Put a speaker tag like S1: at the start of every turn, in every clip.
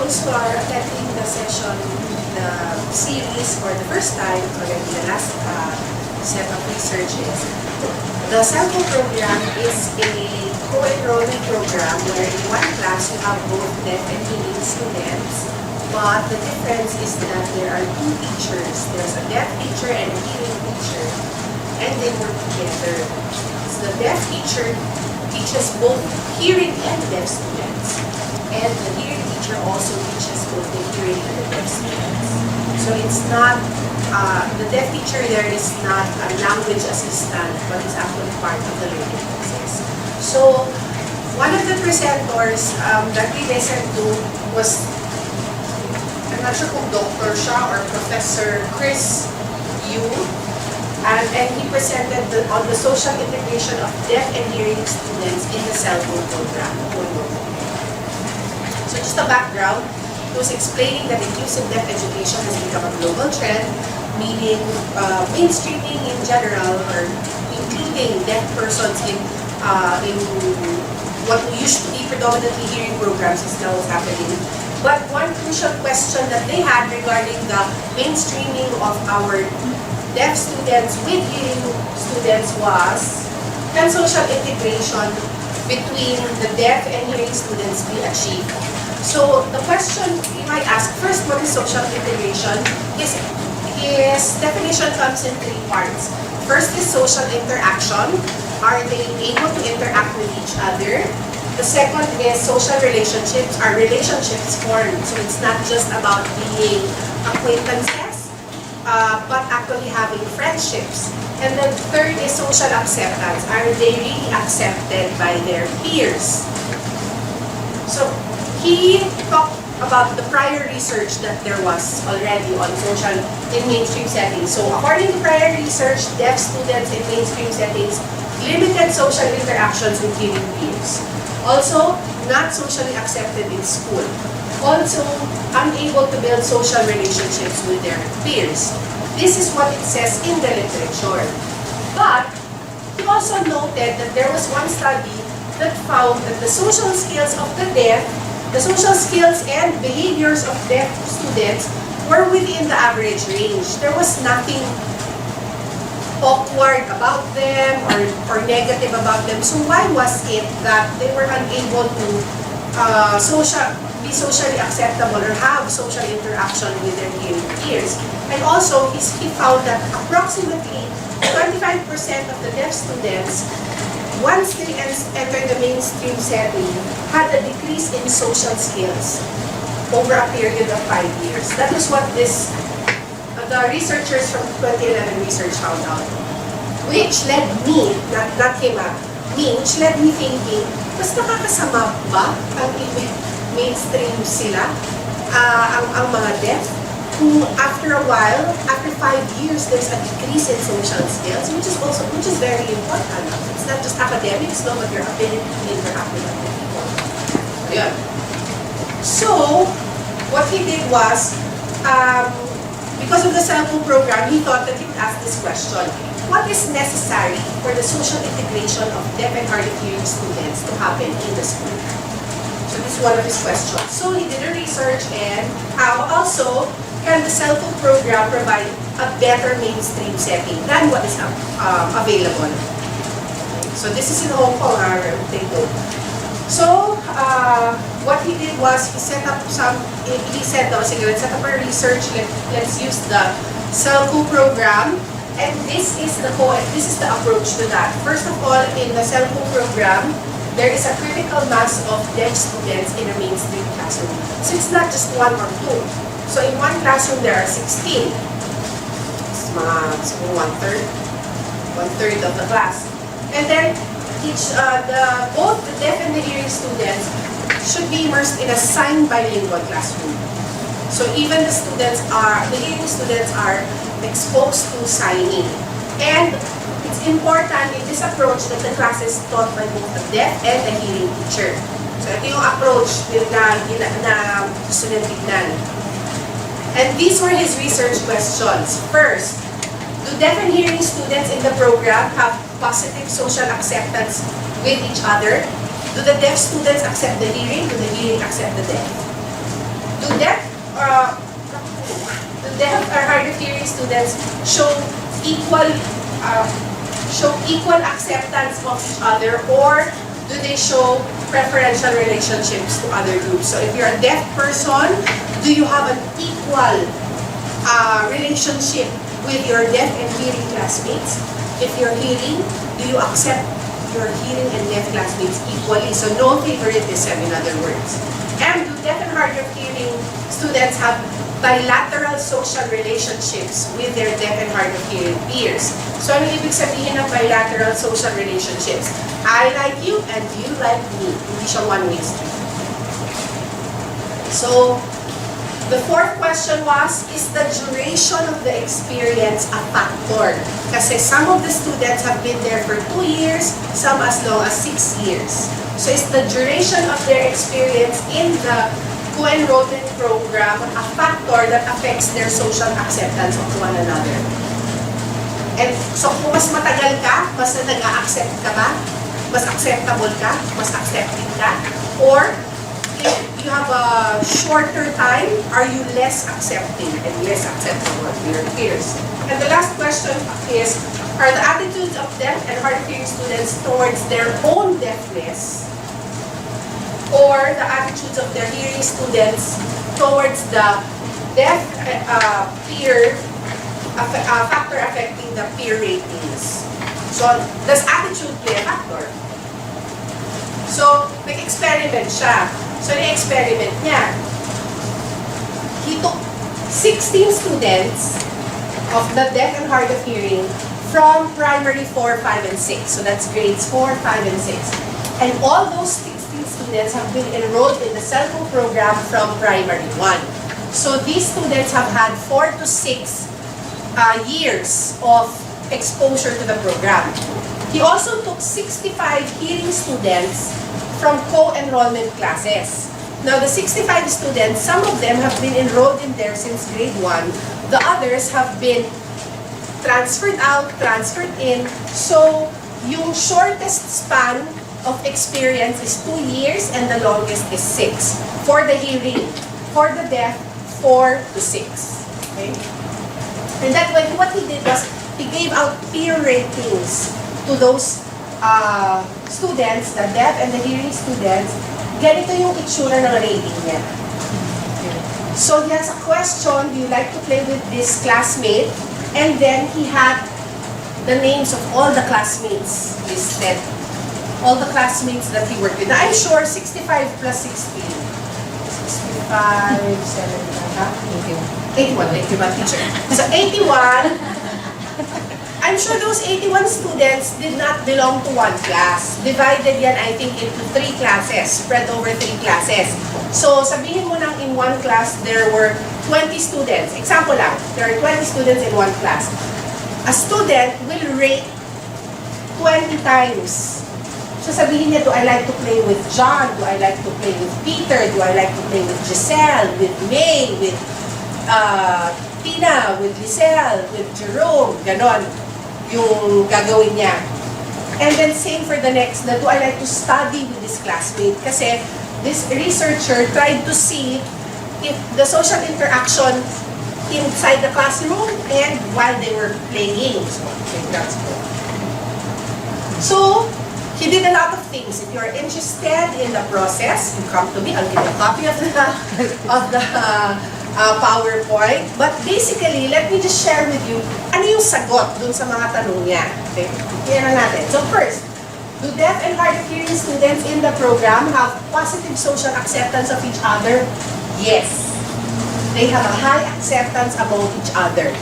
S1: those who are attending the session, the series for the first time, already the last set of researches, the SLCO program is a co-enrollment program where in one class you have both deaf and hearing students, but the difference is that there are two teachers. There's a deaf teacher and a hearing teacher, and they work together. So the deaf teacher teaches both hearing and deaf students, and the hearing teacher also teaches both the hearing and the deaf students. So it's not, the deaf teacher there is not a language assistant, but it's actually part of the learning process. So one of the presenters that we listened to was, I'm not sure kung Dr. siya or Professor Chris Yu, and he presented on the social integration of deaf and hearing students in the SLCO program. So just a background, he was explaining that inclusive deaf education has become a global trend, meaning mainstreaming in general, or including deaf persons in what used to be predominantly hearing programs is now what's happening. But one crucial question that they had regarding the mainstreaming of our deaf students with hearing students was, can social integration between the deaf and hearing students be achieved? So the question you might ask, first, what is social integration? His definition comes in three parts. First is social interaction. Are they able to interact with each other? The second is social relationships. Are relationships formed? So it's not just about being acquaintances, but actually having friendships. And then third is social acceptance. Are they really accepted by their peers? So he talked about the prior research that there was already on social in mainstream settings. So according to prior research, deaf students in mainstream settings limited social interactions with hearing peers. Also, not socially accepted in school. Also, unable to build social relationships with their peers. This is what it says in the literature. But he also noted that there was one study that found that the social skills of the deaf, the social skills and behaviors of deaf students were within the average range. There was nothing awkward about them or negative about them. So why was it that they were unable to be socially acceptable or have social interaction with their hearing peers? And also, he found that approximately 25% of the deaf students, once they entered the mainstream setting, had a decrease in social skills over a period of 5 years. That is what the researchers from 2011 research found out. Which led me, not him, which led me thinking, mas nakakasama ba ang mainstream sila, ang mga deaf, who after a while, after 5 years, there's a decrease in social skills, which is very important. It's not just academics, no, but your ability to interact with other people. Ayan. So, what he did was, because of the SLCO program, he thought that he would ask this question: what is necessary for the social integration of deaf and hard of hearing students to happen in the school? So this is one of his questions. So he did a research, and how also can the SLCO program provide a better mainstream setting than what is available? So this is in Hong Kong, take note. So what he did was he set up he said, sige, let's set up a research, let's use the SLCO program, and this is the approach to that. First of all, in the SLCO program, there is a critical mass of deaf students in a mainstream classroom. So it's not just 1 or 2. So in one classroom, there are 16. It's one-third of the class. And then both the deaf and the hearing students should be immersed in a signed bilingual classroom. So even the hearing students are exposed to signing. And it's important in this approach that the class is taught by both a deaf and a hearing teacher. So ito yung approach na gusto niyang tignan. And these were his research questions. First, do deaf and hearing students in the program have positive social acceptance with each other? Do the deaf students accept the hearing? Do the hearing accept the deaf? Do deaf, do deaf or hard of hearing students show equal acceptance of each other, or do they show preferential relationships to other groups? So if you're a deaf person, do you have an equal relationship with your deaf and hearing classmates? If you're hearing, do you accept your hearing and deaf classmates equally? So no favoritism, in other words. And do deaf and hard of hearing students have bilateral social relationships with their deaf and hard of hearing peers? So ano ibig sabihin ng bilateral social relationships? I like you and you like me. Hindi siya one-way street. So, the fourth question was, is the duration of the experience a factor? Kasi some of the students have been there for 2 years, some as long as 6 years. So is the duration of their experience in the co-enrollment program a factor that affects their social acceptance of one another? And so kung mas matagal ka, mas nag-a-accept ka ba? Mas acceptable ka? Mas accepting ka? Or if you have a shorter time, are you less accepting and less acceptable to your peers? And the last question is, are the attitudes of deaf and hard of hearing students towards their own deafness, or the attitudes of their hearing students towards the deaf peer factor affecting the peer ratings? So, does attitude play a factor? So, nag-experiment siya. So, na-experiment niya. He took 16 students of the deaf and hard of hearing from primary 4, 5, and 6. So, that's grades 4, 5, and 6. And all those 16 students have been enrolled in the SLCO program from primary 1. So, these students have had 4 to 6 years of exposure to the program. He also took 65 hearing students from co-enrollment classes. Now, the 65 students, some of them have been enrolled in there since grade 1. The others have been transferred out, transferred in. So, yung shortest span of experience is 2 years and the longest is 6 for the hearing. For the deaf, 4 to 6. Okay? And that way, what he did was, he gave out peer ratings to those students, the deaf and the hearing students. Ganito yung itsura ng rating niya. So he has a question, do you like to play with this classmate? And then he had the names of all the classmates listed. All the classmates that he worked with. Now, I'm sure 65 plus 16. 65, 71, 81, teacher. So 81, I'm sure those 81 students did not belong to one class. Divided yan, I think, into 3 classes, spread over 3 classes. So, sabihin mo nang in one class, there were 20 students. Example lang, there are 20 students in one class. A student will rate 20 times. So, sabihin niya, do I like to play with John? Do I like to play with Peter? Do I like to play with Giselle? With May? With Tina? With Lisel? With Jerome? Ganon yung gagawin niya. And then same for the next, na do I like to study with this classmate? Kasi this researcher tried to see if the social interaction inside the classroom and while they were playing. So, he did a lot of things. If you're interested in the process, you come to me. I'll give you a copy of the PowerPoint. But basically, let me just share with you ano yung sagot dun sa mga tanong niya. Okay? Tingnan natin. So first, do deaf and hard of hearing students in the program have positive social acceptance of each other? Yes. They have a high acceptance among each other.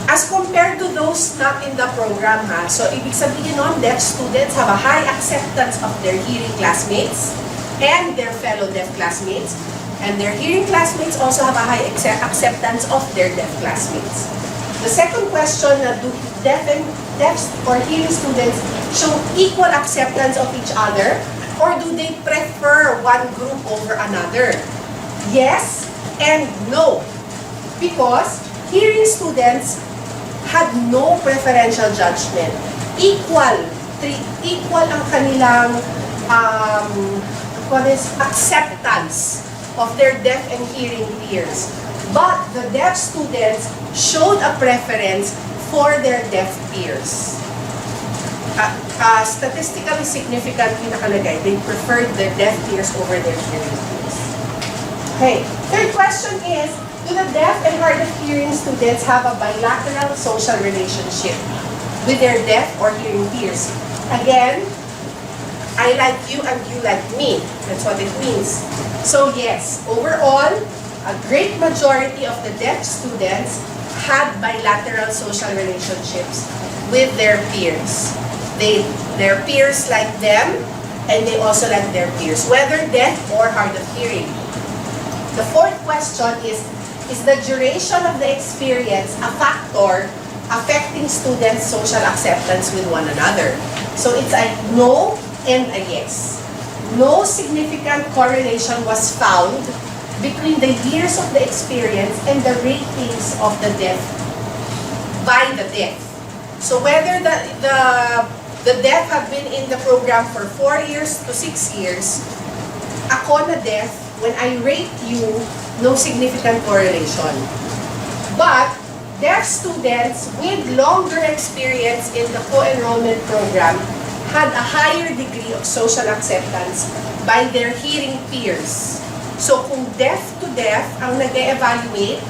S1: As compared to those not in the program, ha? So, ibig sabihin nun, deaf students have a high acceptance of their hearing classmates and their fellow deaf classmates. And their hearing classmates also have a high acceptance of their deaf classmates. The second question, do deaf or hearing students show equal acceptance of each other, or do they prefer one group over another? Yes and no. Because hearing students had no preferential judgment. Equal ang kanilang acceptance of their deaf and hearing peers. But the deaf students showed a preference for their deaf peers. Statistically significantly nakalagay, they preferred their deaf peers over their hearing peers. Okay, third question is, do the deaf and hard of hearing students have a bilateral social relationship with their deaf or hearing peers? Again, I like you and you like me. That's what it means. So yes, overall, a great majority of the deaf students had bilateral social relationships with their peers. Their peers like them, and they also like their peers, whether deaf or hard of hearing. The fourth question is the duration of the experience a factor affecting students' social acceptance with one another? So it's a no and a yes. No significant correlation was found between the years of the experience and the ratings of the deaf by the deaf. So whether the deaf have been in the program for 4 years to 6 years, ako na deaf, when I rate you, no significant correlation. But deaf students with longer experience in the co-enrollment program had a higher degree of social acceptance by their hearing peers. So kung deaf to deaf ang nag-evaluate,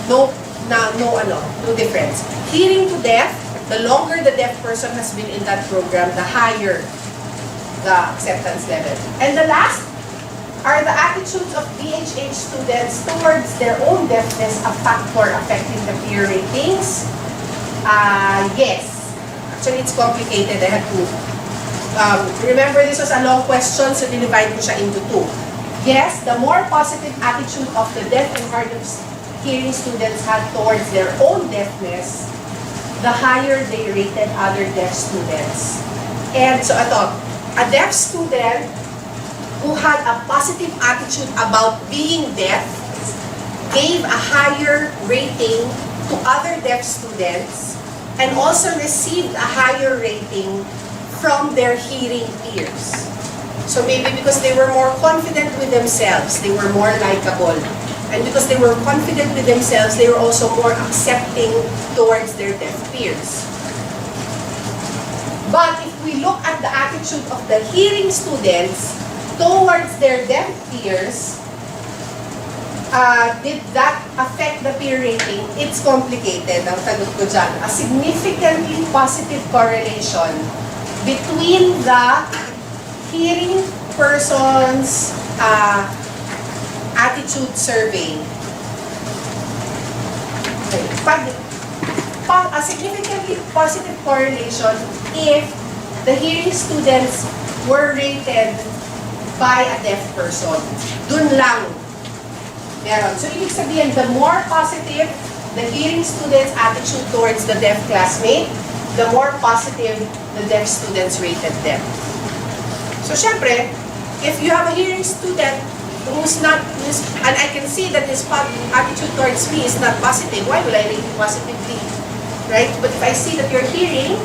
S1: no difference. Hearing to deaf, the longer the deaf person has been in that program, the higher the acceptance level. And the last, are the attitudes of BHH students towards their own deafness a factor affecting the peer ratings? Yes. Actually, it's complicated. I had to remember this was a long question, so dinivide ko siya into two. Yes, the more positive attitude of the deaf and hard of hearing students had towards their own deafness, the higher they rated other deaf students. And so a deaf student who had a positive attitude about being deaf gave a higher rating to other deaf students and also received a higher rating from their hearing peers. So maybe because they were more confident with themselves, they were more likable. And because they were confident with themselves, they were also more accepting towards their deaf peers. But if we look at the attitude of the hearing students towards their deaf peers, did that affect the peer rating? It's complicated. Ang sagot ko dyan. A significantly positive correlation between the hearing person's attitude survey. Okay. A significantly positive correlation if the hearing students were rated by a deaf person. Dun lang meron. So, ibig sabihin, the more positive the hearing student's attitude towards the deaf classmate, the more positive the deaf students rated them. So, syempre, if you have a hearing student who's not, and I can see that his attitude towards me is not positive, why will I rate you positively? Right? But if I see that you're hearing,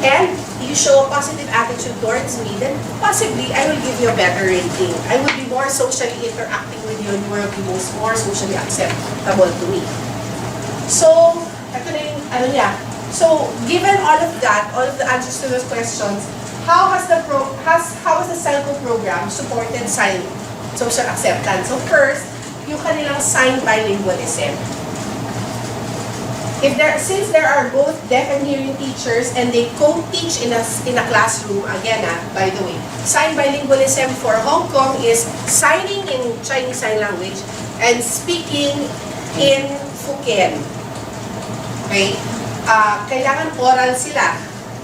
S1: and you show a positive attitude towards me, then possibly I will give you a better rating. I will be more socially interacting with you and you will be more socially acceptable to me. So, ito na yung, So, given all of that, all of the answers to those questions, how has the SLCO program supported sign social acceptance? So first, yung kanilang sign bilingualism. Since there are both deaf and hearing teachers and they co-teach in a classroom, again, by the way, sign bilingualism for Hong Kong is signing in Chinese Sign Language and speaking in Hokkien. Okay? Kailangan oral sila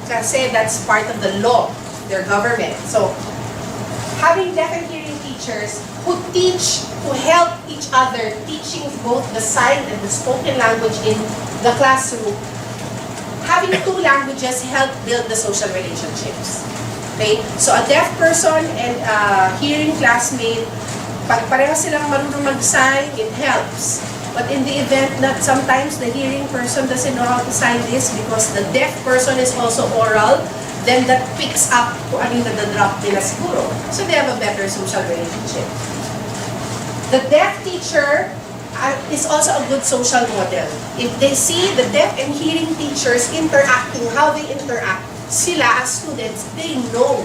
S1: kasi that's part of the law, their government. So, having deaf and hearing teachers who teach, who help each other, teaching both the sign and the spoken language in the classroom, having two languages help build the social relationships. Okay? So a deaf person and a hearing classmate, pag pareho silang marunong mag-sign, it helps. But in the event that sometimes the hearing person doesn't know how to sign this because the deaf person is also oral, then that picks up kung ano yung nadadrop nila siguro. So they have a better social relationship. The deaf teacher is also a good social model. If they see the deaf and hearing teachers interacting, how they interact, sila as students, they know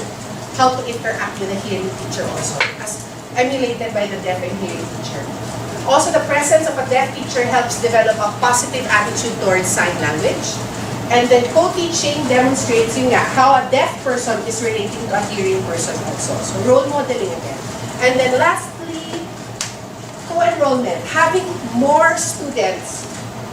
S1: how to interact with the hearing teacher also, as emulated by the deaf and hearing teacher. Also, the presence of a deaf teacher helps develop a positive attitude towards sign language. And then co-teaching demonstrates how a deaf person is relating to a hearing person also. So role modeling again. And then lastly, co-enrollment. Having more students,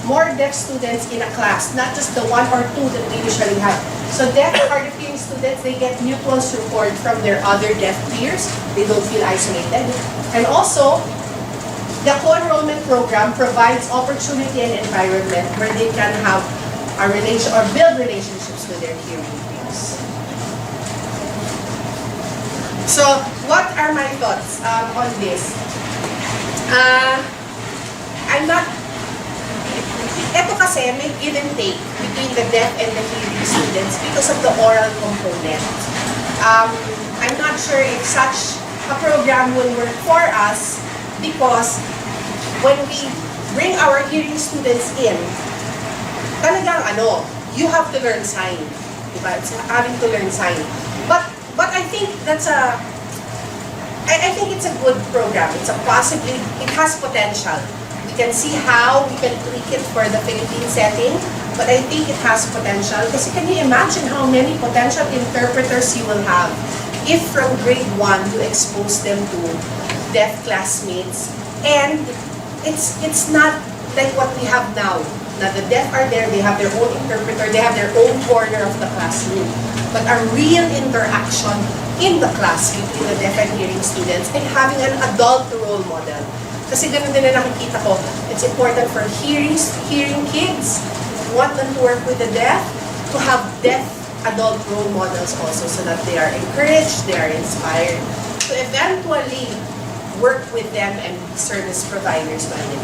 S1: more deaf students in a class, not just the one or two that we usually have. So deaf or hard of hearing students, they get mutual support from their other deaf peers. They don't feel isolated. And also, the co-enrollment program provides opportunity and environment where they can have a relation or build relationships with their hearing peers. So, what are my thoughts on this? I'm not. Ito kasi may give and take between the deaf and the hearing students because of the oral component. I'm not sure if such a program will work for us because when we bring our hearing students in, talagang you have to learn sign. Diba? It's having to learn sign. But I think that's I think it's a good program. It has potential. We can see how we can tweak it for the Philippine setting, but I think it has potential. Kasi can you imagine how many potential interpreters you will have if from grade 1 you expose them to deaf classmates, and it's not like what we have now. Now the deaf are there, they have their own interpreter, they have their own corner of the classroom. But a real interaction in the class between the deaf and hearing students and having an adult role model. Kasi ganun din na nakikita ko, it's important for hearing kids, want them to work with the deaf, to have deaf adult role models also so that they are encouraged, they are inspired to eventually work with them and service providers by the